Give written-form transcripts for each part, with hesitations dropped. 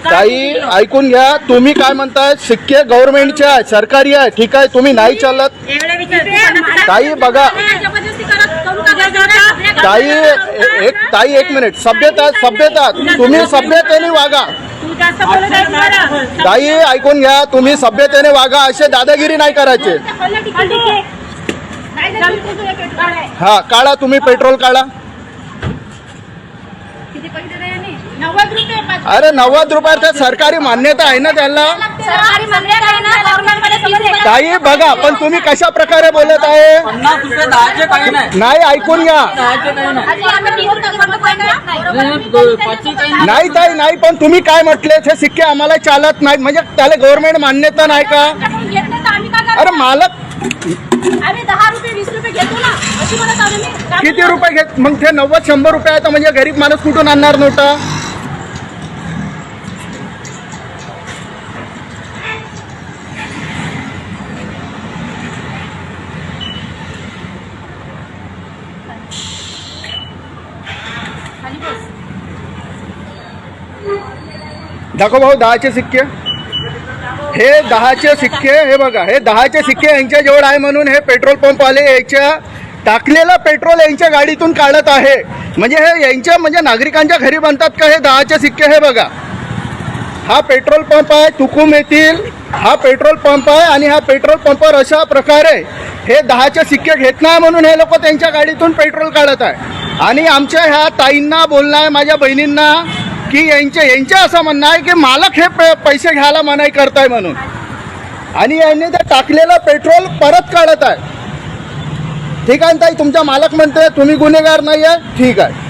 ताई ऐकून घ्या, तुम्ही काय म्हणताय, सिक्के गव्हर्नमेंटचे आहे, सरकारी आहे, ठीक आहे, तुम्ही नाही चालत. ताई बघा, ताई एक मिनिट, सभ्यता तुम्ही सभ्यतेने वागा. ताई ऐकून घ्या, तुम्ही सभ्यतेने वागा, असे दादागिरी नाही करायचे. हा काढा, तुम्ही पेट्रोल काढा. अरे 90 रुपयाचा सरकारी मान्यता आहे ना त्याला. ताई बघा, पण तुम्ही कशा प्रकारे बोलत आहे. 50 रुपये 10चे काही नाही. नाही ऐकून घ्या. नाही ताई नाही, पण तुम्ही काय म्हटले, हे सिक्के आम्हाला चालत नाहीत, म्हणजे त्याला गव्हर्नमेंट मान्यता नाही का. अरे मालक आम्ही 10 रुपये 20 रुपये घेतो ना, अशी म्हणत आहोत मी. किती रुपये घेत मग ते 90-100 रुपये आहे, तर म्हणजे गरीब माणूस कुठून आणणार नोटा. दाखव भाऊ 10चे सिक्के. हे 10चे सिक्के, हे बघा, हे 10चे सिक्के यांच्या जवळ आहे म्हणून हे पेट्रोल पंपवाले याच्या टाकलेलं पेट्रोल यांच्या गाडीतून काढत आहे. म्हणजे हे यांच्या म्हणजे नागरिकांच्या घरी बनतात का हे 10चे सिक्के. हे बघा, हा पेट्रोल पंप आहे तुकुम येथील, हा पेट्रोल पंप आहे आणि हा पेट्रोल पंपवर अशा प्रकारे हे 10चे सिक्के घेत नाही म्हणून हे लोक त्यांच्या गाडीतून पेट्रोल काढत आहे. आणि आमच्या ह्या ताईंना बोलणं आहे, माझ्या बहिणींना, की यांचे असं म्हणणं आहे की मालक हे पैसे घ्यायला मनाई करताय म्हणून, आणि यांनी ते टाकलेलं पेट्रोल परत काढत आहे. ठीक आहे ताई, तुमचा मालक म्हणते तुम्ही गुन्हेगार नाही आहे, ठीक आहे.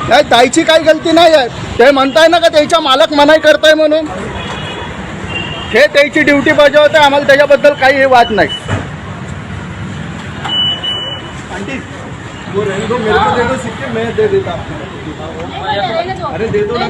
नाही, ताईची काही गलती नाही आहे. ते म्हणताय ना का त्याच्या मालक मनाई करताय म्हणून, हे त्याची ड्युटी बजावत आहे, आम्हाला त्याच्याबद्दल काही वाद नाही. वो रहने दो, मेरे को दे दो सिक्के, मैं दे देता आपको. अरे दे दो ना.